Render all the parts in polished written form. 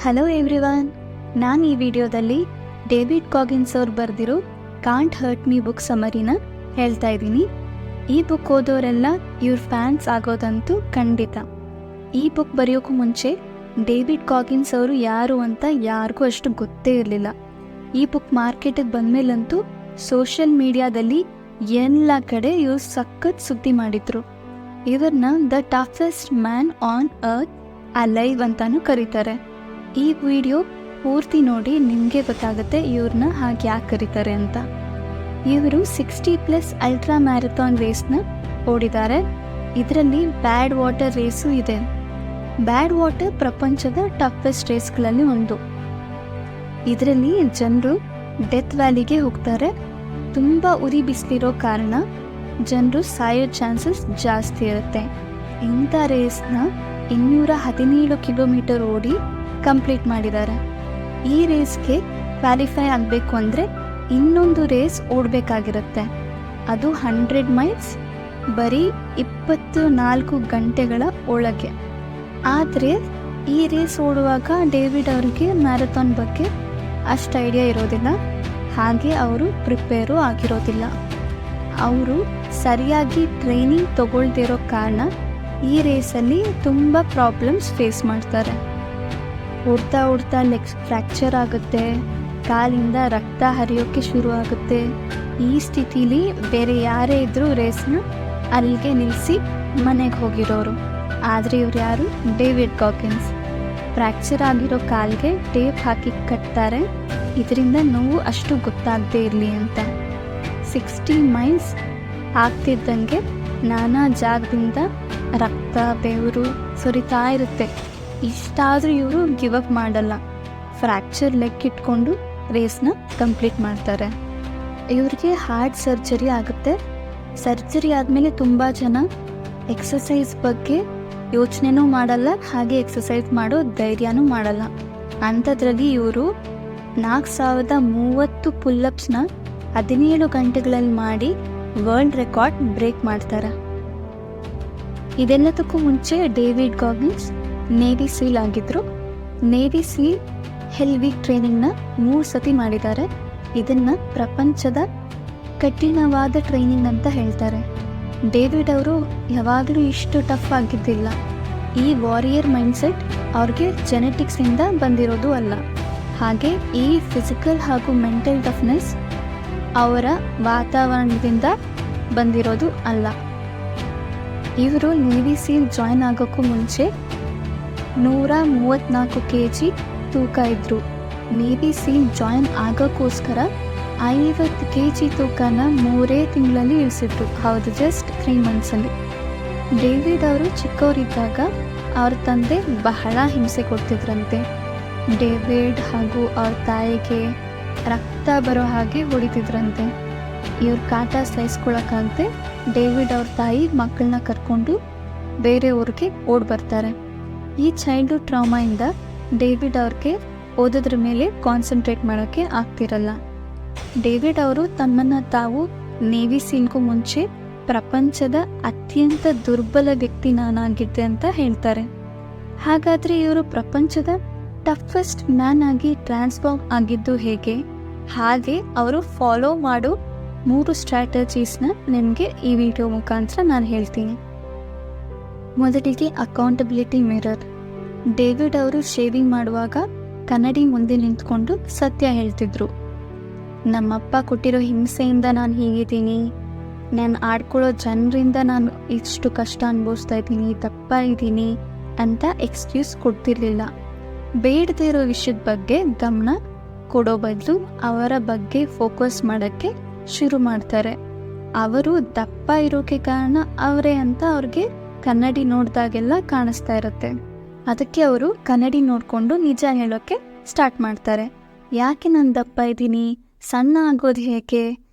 Hello everyone, ನಾನು ಈ ವಿಡಿಯೋದಲ್ಲಿ ಡೇವಿಡ್ ಕಾಗಿನ್ಸ್ ಅವ್ರು ಬರೆದಿರೋ ಕಾಂಟ್ ಹರ್ಟ್ ಮೀ ಬುಕ್ ಸಮರಿನ ಹೇಳ್ತಾ ಇದ್ದೀನಿ. ಈ ಬುಕ್ ಓದೋರೆಲ್ಲ ಇವ್ರ ಫ್ಯಾನ್ಸ್ ಆಗೋದಂತೂ ಖಂಡಿತ. ಈ ಬುಕ್ ಬರೆಯೋಕ್ಕೂ ಮುಂಚೆ ಡೇವಿಡ್ ಕಾಗಿನ್ಸ್ ಅವರು ಯಾರು ಅಂತ ಯಾರಿಗೂ ಅಷ್ಟು ಗೊತ್ತೇ ಇರಲಿಲ್ಲ. ಈ ಬುಕ್ ಮಾರ್ಕೆಟಿಗೆ ಬಂದಮೇಲಂತೂ ಸೋಷಿಯಲ್ ಮೀಡಿಯಾದಲ್ಲಿ ಎಲ್ಲ ಕಡೆ ಇವ್ರು ಸಖತ್ ಸುದ್ದಿ ಮಾಡಿದ್ರು. ಇವ್ರನ್ನ the toughest man on earth alive ಅಂತಾನು ಕರೀತಾರೆ. ಈ ವಿಡಿಯೋ ಪೂರ್ತಿ ನೋಡಿ ನಿಮಗೆ ಗೊತ್ತಾಗುತ್ತೆ ಇವ್ರನ್ನ ಹಾಗೆ ಯಾಕೆ ಕರೀತಾರೆ ಅಂತ. ಇವರು 60+ ಅಲ್ಟ್ರಾ ಮ್ಯಾರಥಾನ್ ರೇಸ್ನ ಓಡಿದ್ದಾರೆ. ಇದರಲ್ಲಿ ಬ್ಯಾಡ್ ವಾಟರ್ ರೇಸು ಇದೆ. ಬ್ಯಾಡ್ ವಾಟರ್ ಪ್ರಪಂಚದ ಟಫೆಸ್ಟ್ ರೇಸ್ಗಳಲ್ಲಿ ಒಂದು. ಇದರಲ್ಲಿ ಜನರು ಡೆತ್ ವ್ಯಾಲಿಗೆ ಹೋಗ್ತಾರೆ. ತುಂಬ ಉರಿ ಬಿಸಿಲಿರೋ ಕಾರಣ ಜನರು ಸಾಯೋ ಚಾನ್ಸಸ್ ಜಾಸ್ತಿ ಇರುತ್ತೆ. ಇಂಥ ರೇಸ್ನ 217 ಕಿಲೋಮೀಟರ್ ಓಡಿ ಕಂಪ್ಲೀಟ್ ಮಾಡಿದ್ದಾರೆ. ಈ ರೇಸ್ಗೆ ಕ್ವಾಲಿಫೈ ಆಗಬೇಕು ಅಂದರೆ ಇನ್ನೊಂದು ರೇಸ್ ಓಡಬೇಕಾಗಿರುತ್ತೆ. ಅದು 100 ಮೈಲ್ಸ್ ಬರೀ 24 ಗಂಟೆಗಳ ಒಳಗೆ. ಆದರೆ ಈ ರೇಸ್ ಓಡುವಾಗ ಡೇವಿಡ್ ಅವರಿಗೆ ಮ್ಯಾರಥಾನ್ ಬಗ್ಗೆ ಅಷ್ಟು ಐಡಿಯಾ ಇರೋದಿಲ್ಲ, ಹಾಗೆ ಅವರು ಪ್ರಿಪೇರು ಆಗಿರೋದಿಲ್ಲ. ಅವರು ಸರಿಯಾಗಿ ಟ್ರೈನಿಂಗ್ ತಗೊಳ್ದಿರೋ ಕಾರಣ ಈ ರೇಸಲ್ಲಿ ತುಂಬ ಪ್ರಾಬ್ಲಮ್ಸ್ ಫೇಸ್ ಮಾಡ್ತಾರೆ. ಓಡ್ತಾ ಲೆಗ್ಸ್ ಫ್ರ್ಯಾಕ್ಚರ್ ಆಗುತ್ತೆ, ಕಾಲಿಂದ ರಕ್ತ ಹರಿಯೋಕ್ಕೆ ಶುರು ಆಗುತ್ತೆ. ಈ ಸ್ಥಿತಿಲಿ ಬೇರೆ ಯಾರೇ ಇದ್ದರೂ ರೇಸ್ನ ಅಲ್ಲಿಗೆ ನಿಲ್ಲಿಸಿ ಮನೆಗೆ ಹೋಗಿರೋರು. ಆದರೆ ಇವ್ರು ಯಾರು? ಡೇವಿಡ್ ಕಾಗಿನ್ಸ್. ಫ್ರ್ಯಾಕ್ಚರ್ ಆಗಿರೋ ಕಾಲಿಗೆ ಟೇಪ್ ಹಾಕಿ ಕಟ್ತಾರೆ, ಇದರಿಂದ ನೋವು ಅಷ್ಟು ಗೊತ್ತಾಗದೇ ಇರಲಿ ಅಂತ. 60 ಮೈಲ್ಸ್ ಆಗ್ತಿದ್ದಂಗೆ ನಾನಾ ಜಾಗದಿಂದ ರಕ್ತ ಬೆವರು ಸುರಿತಾ ಇರುತ್ತೆ. ಇಷ್ಟಾದರೂ ಇವರು ಗಿವ್ ಅಪ್ ಮಾಡಲ್ಲ. ಫ್ರ್ಯಾಕ್ಚರ್ ಲೆಗ್ ಇಟ್ಕೊಂಡು ರೇಸ್ನ ಕಂಪ್ಲೀಟ್ ಮಾಡ್ತಾರೆ. ಇವ್ರಿಗೆ ಹಾರ್ಟ್ ಸರ್ಜರಿ ಆಗುತ್ತೆ. ಸರ್ಜರಿ ಆದಮೇಲೆ ತುಂಬ ಜನ ಎಕ್ಸಸೈಸ್ ಬಗ್ಗೆ ಯೋಚನೆನೂ ಮಾಡಲ್ಲ, ಹಾಗೆ ಎಕ್ಸಸೈಸ್ ಮಾಡೋ ಧೈರ್ಯನೂ ಮಾಡಲ್ಲ. ಅಂಥದ್ರಲ್ಲಿ ಇವರು 4030 ಪುಲ್ಲಪ್ಸ್ನ 17 ಗಂಟೆಗಳಲ್ಲಿ ಮಾಡಿ ವರ್ಲ್ಡ್ ರೆಕಾರ್ಡ್ ಬ್ರೇಕ್ ಮಾಡ್ತಾರೆ. ಇದೆಲ್ಲದಕ್ಕೂ ಮುಂಚೆ ಡೇವಿಡ್ ಕಾಗಿನ್ಸ್ ನೇವಿ ಸೀಲ್ ಆಗಿದ್ರು. ನೇವಿ ಸೀಲ್ ಹೆಲ್ ವೀಕ್ ಟ್ರೈನಿಂಗ್ನ 3 ಸತಿ ಮಾಡಿದ್ದಾರೆ. ಇದನ್ನು ಪ್ರಪಂಚದ ಕಠಿಣವಾದ ಟ್ರೈನಿಂಗ್ ಅಂತ ಹೇಳ್ತಾರೆ. ಡೇವಿಡ್ ಅವರು ಯಾವಾಗಲೂ ಇಷ್ಟು ಟಫ್ ಆಗಿದ್ದಿಲ್ಲ. ಈ ವಾರಿಯರ್ ಮೈಂಡ್ಸೆಟ್ ಅವ್ರಿಗೆ ಜೆನೆಟಿಕ್ಸಿಂದ ಬಂದಿರೋದು ಅಲ್ಲ, ಹಾಗೆ ಈ ಫಿಸಿಕಲ್ ಹಾಗೂ ಮೆಂಟಲ್ ಟಫ್ನೆಸ್ ಅವರ ವಾತಾವರಣದಿಂದ ಬಂದಿರೋದು ಅಲ್ಲ. ಇವರು ನೇವಿ ಸೀಲ್ ಜಾಯ್ನ್ ಆಗೋಕ್ಕೂ ಮುಂಚೆ 134 kg ತೂಕ ಇದ್ದರು. ನೇವಿ ಸೀಲ್ ಜಾಯ್ನ್ ಆಗೋಕ್ಕೋಸ್ಕರ 50 kg ತೂಕನ 3 ತಿಂಗಳಲ್ಲಿ ಇಳಿಸಿದ್ರು. ಹೌದು, ಜಸ್ಟ್ 3 ಮಂತ್ಸಲ್ಲಿ. ಡೇವಿಡ್ ಅವರು ಚಿಕ್ಕವರಿದ್ದಾಗ ಅವ್ರ ತಂದೆ ಬಹಳ ಹಿಂಸೆ ಕೊಡ್ತಿದ್ರಂತೆ. ಡೇವಿಡ್ ಹಾಗೂ ಅವ್ರ ತಾಯಿಗೆ ರಕ್ತ ಬರೋ ಹಾಗೆ ಹೊಡಿತಿದ್ರಂತೆ. ಇವ್ರ ಕಾಟ ಸಹಿಸ್ಕೊಳಕ್ಕಾಗದೆ ಡೇವಿಡ್ ಅವ್ರ ತಾಯಿ ಮಕ್ಕಳನ್ನ ಕರ್ಕೊಂಡು ಬೇರೆ ಊರಿಗೆ ಓಡಿ ಬರ್ತಾರೆ. ಈ ಚೈಲ್ಡ್ಹುಡ್ ಟ್ರಾಮಾಯಿಂದ ಡೇವಿಡ್ ಅವ್ರಿಗೆ ಓದೋದ್ರ ಮೇಲೆ ಕಾನ್ಸಂಟ್ರೇಟ್ ಮಾಡೋಕ್ಕೆ ಆಗ್ತಿರಲ್ಲ. ಡೇವಿಡ್ ಅವರು ತಮ್ಮನ್ನು ತಾವು ನೇವಿ ಸೀಲ್ಗೂ ಮುಂಚೆ ಪ್ರಪಂಚದ ಅತ್ಯಂತ ದುರ್ಬಲ ವ್ಯಕ್ತಿ ನಾನಾಗಿದ್ದೆ ಅಂತ ಹೇಳ್ತಾರೆ. ಹಾಗಾದರೆ ಇವರು ಪ್ರಪಂಚದ ಟಫೆಸ್ಟ್ ಮ್ಯಾನ್ ಆಗಿ ಟ್ರಾನ್ಸ್ಫಾರ್ಮ್ ಆಗಿದ್ದು ಹೇಗೆ? ಹಾಗೆ ಅವರು ಫಾಲೋ ಮಾಡೋ 3 ಸ್ಟ್ರಾಟಜೀಸ್ನ ನಿಮಗೆ ಈ ವಿಡಿಯೋ ಮುಖಾಂತರ ನಾನು ಹೇಳ್ತೀನಿ. ಮೊದಲಿಗೆ ಅಕೌಂಟಬಿಲಿಟಿ ಮಿರರ್. ಡೇವಿಡ್ ಅವರು ಶೇವಿಂಗ್ ಮಾಡುವಾಗ ಕನ್ನಡಿ ಮುಂದೆ ನಿಂತ್ಕೊಂಡು ಸತ್ಯ ಹೇಳ್ತಿದ್ರು. ನಮ್ಮಪ್ಪ ಕೊಟ್ಟಿರೋ ಹಿಂಸೆಯಿಂದ ನಾನು ಹೀಗಿದ್ದೀನಿ, ನಾನು ಆಡ್ಕೊಳ್ಳೋ ಜನರಿಂದ ನಾನು ಇಷ್ಟು ಕಷ್ಟ ಅನುಭವಿಸ್ತಾ ಇದ್ದೀನಿ, ದಪ್ಪ ಇದ್ದೀನಿ ಅಂತ ಎಕ್ಸ್ಕ್ಯೂಸ್ ಕೊಡ್ತಿರ್ಲಿಲ್ಲ. ಬೇಡದೇ ಇರೋ ವಿಷಯದ ಬಗ್ಗೆ ಗಮನ ಕೊಡೋ ಬದಲು ಅವರ ಬಗ್ಗೆ ಫೋಕಸ್ ಮಾಡೋಕ್ಕೆ ಶುರು ಮಾಡ್ತಾರೆ. ಅವರು ದಪ್ಪ ಇರೋಕ್ಕೆ ಕಾರಣ ಅವರೇ ಅಂತ ಅವ್ರಿಗೆ ಕನ್ನಡಿ ನೋಡಿದಾಗೆಲ್ಲ ಕಾಣಿಸ್ತಾ ಇರುತ್ತೆ. ಅದಕ್ಕೆ ಅವರು ಕನ್ನಡಿ ನೋಡಿಕೊಂಡು ನಿಜ ಹೇಳೋಕ್ಕೆ ಸ್ಟಾರ್ಟ್ ಮಾಡ್ತಾರೆ. ಯಾಕೆ ನಾನು ದಪ್ಪ ಇದ್ದೀನಿ, ಸಣ್ಣ ಆಗೋದು ಹೇಗೆ?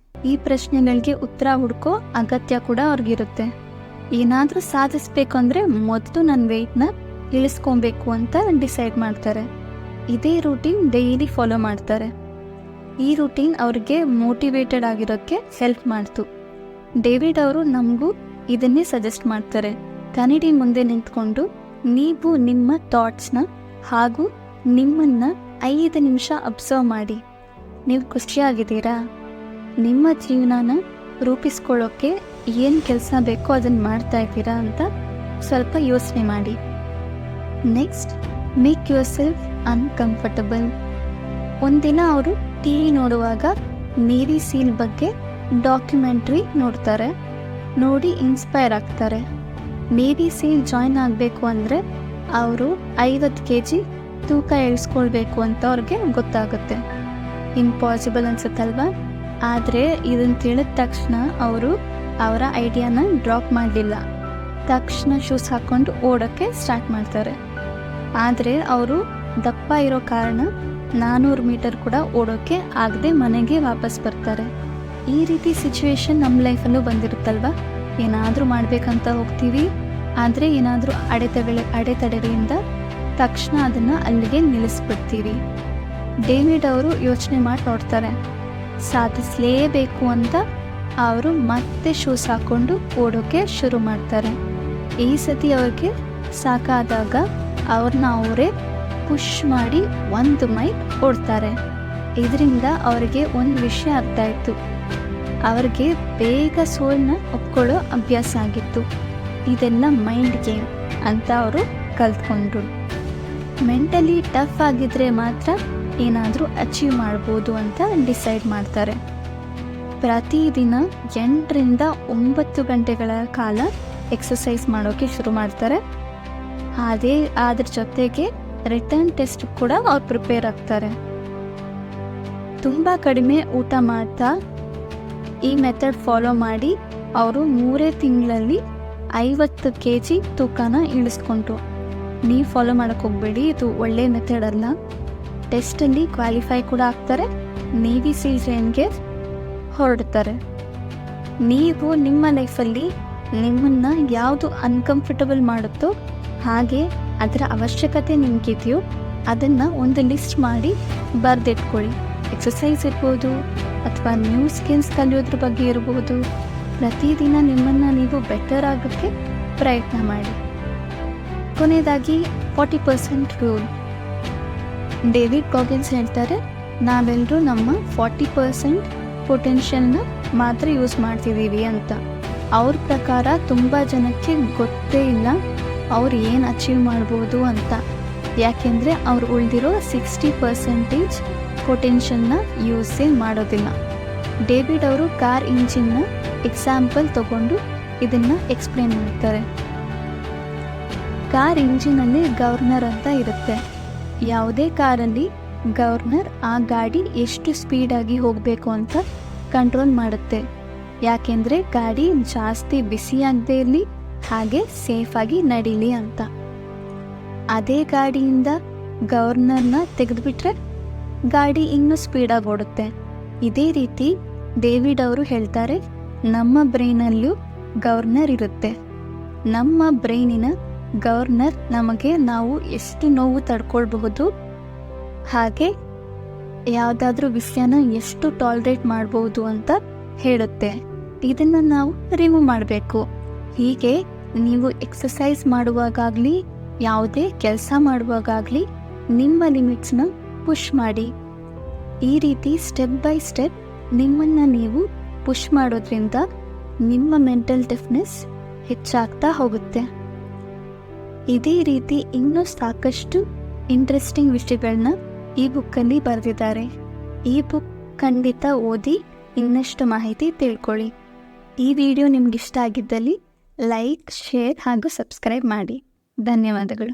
ಈ ಪ್ರಶ್ನೆಗಳಿಗೆ ಉತ್ತರ ಹುಡ್ಕೋ ಅಗತ್ಯ ಕೂಡ ಅವ್ರಿಗಿರುತ್ತೆ. ಏನಾದರೂ ಸಾಧಿಸ್ಬೇಕು ಅಂದರೆ ಮೊದಲು ನನ್ನ ವೆಯ್ಟ್ನ ಇಳಿಸ್ಕೊಬೇಕು ಅಂತ ಡಿಸೈಡ್ ಮಾಡ್ತಾರೆ. ಇದೇ ರೂಟೀನ್ ಡೈಲಿ ಫಾಲೋ ಮಾಡ್ತಾರೆ. ಈ ರೂಟೀನ್ ಅವ್ರಿಗೆ ಮೋಟಿವೇಟೆಡ್ ಆಗಿರೋಕ್ಕೆ ಹೆಲ್ಪ್ ಮಾಡ್ತು. ಡೇವಿಡ್ ಅವರು ನಮಗೂ ಇದನ್ನೇ ಸಜೆಸ್ಟ್ ಮಾಡ್ತಾರೆ. ಕನ್ನಡಿ ಮುಂದೆ ನಿಂತ್ಕೊಂಡು ನೀವು ನಿಮ್ಮ ಥಾಟ್ಸ್ನ ಹಾಗೂ ನಿಮ್ಮನ್ನು 5 ನಿಮಿಷ ಅಬ್ಸರ್ವ್ ಮಾಡಿ. ನೀವು ಖುಷಿಯಾಗಿದ್ದೀರಾ? ನಿಮ್ಮ ಜೀವನನ ರೂಪಿಸ್ಕೊಳ್ಳೋಕ್ಕೆ ಏನು ಕೆಲಸ ಬೇಕೋ ಅದನ್ನು ಮಾಡ್ತಾ ಇದ್ದೀರಾ ಅಂತ ಸ್ವಲ್ಪ ಯೋಚನೆ ಮಾಡಿ. Next, make your self uncomfortable. ಒಂದಿನ ಅವರು ಟಿವಿ ನೋಡುವಾಗ ನೇವಿ ಸೀಲ್ ಬಗ್ಗೆ ಡಾಕ್ಯುಮೆಂಟ್ರಿ ನೋಡ್ತಾರೆ. ನೋಡಿ ಇನ್ಸ್ಪೈರ್ ಆಗ್ತಾರೆ. ನೇವಿ ಸೀಲ್ ಜಾಯ್ನ್ ಆಗಬೇಕು ಅಂದರೆ ಅವರು 50 kg ತೂಕ ಇಳಿಸ್ಕೊಳ್ಬೇಕು ಅಂತ ಅವ್ರಿಗೆ ಗೊತ್ತಾಗುತ್ತೆ. ಇಂಪಾಸಿಬಲ್ ಅನ್ಸುತ್ತಲ್ವಾ? ಆದರೆ ಇದನ್ನು ತಿಳಿದ ತಕ್ಷಣ ಅವರು ಅವರ ಐಡಿಯಾನ ಡ್ರಾಪ್ ಮಾಡಲಿಲ್ಲ. ತಕ್ಷಣ ಶೂಸ್ ಹಾಕ್ಕೊಂಡು ಓಡೋಕ್ಕೆ ಸ್ಟಾರ್ಟ್ ಮಾಡ್ತಾರೆ. ಆದರೆ ಅವರು ದಪ್ಪ ಇರೋ ಕಾರಣ 400 ಮೀಟರ್ ಕೂಡ ಓಡೋಕ್ಕೆ ಆಗದೆ ಮನೆಗೆ ವಾಪಸ್ ಬರ್ತಾರೆ. ಈ ರೀತಿ ಸಿಚುವೇಶನ್ ನಮ್ಮ ಲೈಫಲ್ಲೂ ಬಂದಿರುತ್ತಲ್ವ? ಏನಾದರೂ ಮಾಡಬೇಕಂತ ಹೋಗ್ತೀವಿ, ಆದರೆ ಏನಾದರೂ ಅಡೆತಡೆಗಳಿಂದ ತಕ್ಷಣ ಅದನ್ನು ಅಲ್ಲಿಗೆ ನಿಲ್ಲಿಸ್ಬಿಡ್ತೀವಿ. ಡೇವಿಡ್ ಅವರು ಯೋಚನೆ ಮಾಡಿ ನೋಡ್ತಾರೆ. ಸಾಧಿಸಲೇಬೇಕು ಅಂತ ಅವರು ಮತ್ತೆ ಶೂಸ್ ಹಾಕ್ಕೊಂಡು ಓಡೋಕ್ಕೆ ಶುರು ಮಾಡ್ತಾರೆ. ಈ ಸತಿ ಅವ್ರಿಗೆ ಸಾಕಾದಾಗ ಅವ್ರನ್ನ ಅವರೇ ಪುಷ್ ಮಾಡಿ 1 ಮೈಲ್ ಓಡ್ತಾರೆ. ಇದರಿಂದ ಅವರಿಗೆ ಒಂದು ವಿಷಯ ಅರ್ಥ ಆಯಿತು. ಅವ್ರಿಗೆ ಬೇಗ ಸೋಲನ್ನ ಒಪ್ಕೊಳ್ಳೋ ಅಭ್ಯಾಸ ಆಗಿತ್ತು. ಇದೆಲ್ಲ ಮೈಂಡ್ ಗೇಮ್ ಅಂತ ಅವರು ಕಲ್ತ್ಕೊಂಡ್ರು. ಮೆಂಟಲಿ ಟಫ್ ಆಗಿದ್ರೆ ಮಾತ್ರ ಏನಾದರೂ ಅಚೀವ್ ಮಾಡ್ಬೋದು ಅಂತ ಡಿಸೈಡ್ ಮಾಡ್ತಾರೆ. ಪ್ರತಿದಿನ 8 ರಿಂದ 9 ಗಂಟೆಗಳ ಕಾಲ ಎಕ್ಸಸೈಸ್ ಮಾಡೋಕ್ಕೆ ಶುರು ಮಾಡ್ತಾರೆ. ಅದ್ರ ಜೊತೆಗೆ ರಿಟರ್ನ್ ಟೆಸ್ಟ್ ಕೂಡ ಅವ್ರು ಪ್ರಿಪೇರ್ ಆಗ್ತಾರೆ. ತುಂಬ ಕಡಿಮೆ ಊಟ ಮಾಡ್ತಾ ಈ ಮೆಥಡ್ ಫಾಲೋ ಮಾಡಿ ಅವರು 3 ತಿಂಗಳಲ್ಲಿ 50 kg ತೂಕನ ಇಳಿಸ್ಕೊಂಡ್ರು. ನೀವು ಫಾಲೋ ಮಾಡೋಕ್ಕೆ ಹೋಗ್ಬೇಡಿ, ಇದು ಒಳ್ಳೆ ಮೆಥಡ್ ಅಲ್ಲ. ಟೆಸ್ಟಲ್ಲಿ ಕ್ವಾಲಿಫೈ ಕೂಡ ಆಗ್ತಾರೆ. ನೇವಿ ಸೀಲ್ ಟ್ರೈನ್ಗೆ ಹೊರಡ್ತಾರೆ. ನೀವು ನಿಮ್ಮ ಲೈಫಲ್ಲಿ ನಿಮ್ಮನ್ನು ಯಾವುದು ಅನ್ಕಂಫರ್ಟಬಲ್ ಮಾಡುತ್ತೋ ಹಾಗೆ ಅದರ ಅವಶ್ಯಕತೆ ನಿಮಗಿದೆಯೋ ಅದನ್ನು ಒಂದು ಲಿಸ್ಟ್ ಮಾಡಿ ಬರೆದಿಟ್ಕೊಳ್ಳಿ. ಎಕ್ಸಸೈಸ್ ಇರ್ಬೋದು ಅಥವಾ ನ್ಯೂ ಸ್ಕಿಲ್ಸ್ ಕಲಿಯೋದ್ರ ಬಗ್ಗೆ ಇರ್ಬೋದು. ಪ್ರತಿದಿನ ನಿಮ್ಮನ್ನು ನೀವು ಬೆಟರ್ ಆಗೋಕ್ಕೆ ಪ್ರಯತ್ನ ಮಾಡಿ. ಕೊನೆಯದಾಗಿ 40% ರೂಲ್. ಡೇವಿಡ್ ಗಾಗಿನ್ಸ್ ಹೇಳ್ತಾರೆ, ನಾವೆಲ್ಲರೂ ನಮ್ಮ 40% ಪೊಟೆನ್ಷಿಯಲ್ನ ಮಾತ್ರ ಯೂಸ್ ಮಾಡ್ತಿದ್ದೀವಿ ಅಂತ. ಅವ್ರ ಪ್ರಕಾರ ತುಂಬ ಜನಕ್ಕೆ ಗೊತ್ತೇ ಇಲ್ಲ ಅವ್ರು ಏನು ಅಚೀವ್ ಮಾಡ್ಬೋದು ಅಂತ. ಯಾಕೆಂದರೆ ಅವ್ರು ಉಳಿದಿರೋ 60% ಪೊಟೆನ್ಷಿಯಲ್ನ ಯೂಸೇ ಮಾಡೋದಿಲ್ಲ. ಡೇವಿಡ್ ಅವರು ಕಾರ್ ಇಂಜಿನ್ನ ಎಕ್ಸಾಂಪಲ್ ತಗೊಂಡು ಇದನ್ನು ಎಕ್ಸ್ಪ್ಲೇನ್ ಮಾಡ್ತಾರೆ. ಕಾರ್ ಇಂಜಿನಲ್ಲಿ ಗವರ್ನರ್ ಅಂತ ಇರುತ್ತೆ. ಯಾವುದೇ ಕಾರಲ್ಲಿ ಗವರ್ನರ್ ಆ ಗಾಡಿ ಎಷ್ಟು ಸ್ಪೀಡಾಗಿ ಹೋಗಬೇಕು ಅಂತ ಕಂಟ್ರೋಲ್ ಮಾಡುತ್ತೆ. ಯಾಕೆಂದರೆ ಗಾಡಿ ಜಾಸ್ತಿ ಬಿಸಿಯಾಗದೇ ಇರಲಿ, ಹಾಗೆ ಸೇಫಾಗಿ ನಡೀಲಿ ಅಂತ. ಅದೇ ಗಾಡಿಯಿಂದ ಗವರ್ನರ್ನ ತೆಗೆದುಬಿಟ್ರೆ ಗಾಡಿ ಇನ್ನೂ ಸ್ಪೀಡಾಗಿ ಓಡುತ್ತೆ. ಇದೇ ರೀತಿ ಡೇವಿಡ್ ಅವರು ಹೇಳ್ತಾರೆ, ನಮ್ಮ ಬ್ರೈನಲ್ಲೂ ಗವರ್ನರ್ ಇರುತ್ತೆ. ನಮ್ಮ ಬ್ರೈನಿನ ಗವರ್ನರ್ ನಮಗೆ ನಾವು ಎಷ್ಟು ನೋವು ತಡ್ಕೊಳ್ಬಹುದು, ಹಾಗೆ ಯಾವುದಾದ್ರೂ ವಿಷಯನ ಎಷ್ಟು ಟಾಲರೇಟ್ ಮಾಡ್ಬೋದು ಅಂತ ಹೇಳುತ್ತೆ. ಇದನ್ನು ನಾವು ರಿಮೂವ್ ಮಾಡಬೇಕು. ಹೀಗೆ ನೀವು ಎಕ್ಸಸೈಸ್ ಮಾಡುವಾಗಲಿ ಯಾವುದೇ ಕೆಲಸ ಮಾಡುವಾಗಲಿ ನಿಮ್ಮ ಲಿಮಿಟ್ಸ್ನ ಪುಷ್ ಮಾಡಿ. ಈ ರೀತಿ ಸ್ಟೆಪ್ ಬೈ ಸ್ಟೆಪ್ ನಿಮ್ಮನ್ನು ನೀವು ಪುಷ್ ಮಾಡೋದ್ರಿಂದ ನಿಮ್ಮ ಮೆಂಟಲ್ ಟಫ್ನೆಸ್ ಹೆಚ್ಚಾಗ್ತಾ ಹೋಗುತ್ತೆ. ಇದೇ ರೀತಿ ಇನ್ನೂ ಸಾಕಷ್ಟು ಇಂಟ್ರೆಸ್ಟಿಂಗ್ ವಿಷಯಗಳನ್ನ ಈ ಬುಕ್ಕಲ್ಲಿ ಬರೆದಿದ್ದಾರೆ. ಈ ಬುಕ್ ಖಂಡಿತ ಓದಿ ಇನ್ನಷ್ಟು ಮಾಹಿತಿ ತಿಳ್ಕೊಳ್ಳಿ. ಈ ವಿಡಿಯೋ ನಿಮ್ಗೆ ಇಷ್ಟ ಆಗಿದ್ದಲ್ಲಿ ಲೈಕ್, ಶೇರ್ ಹಾಗೂ ಸಬ್ಸ್ಕ್ರೈಬ್ ಮಾಡಿ. ಧನ್ಯವಾದಗಳು.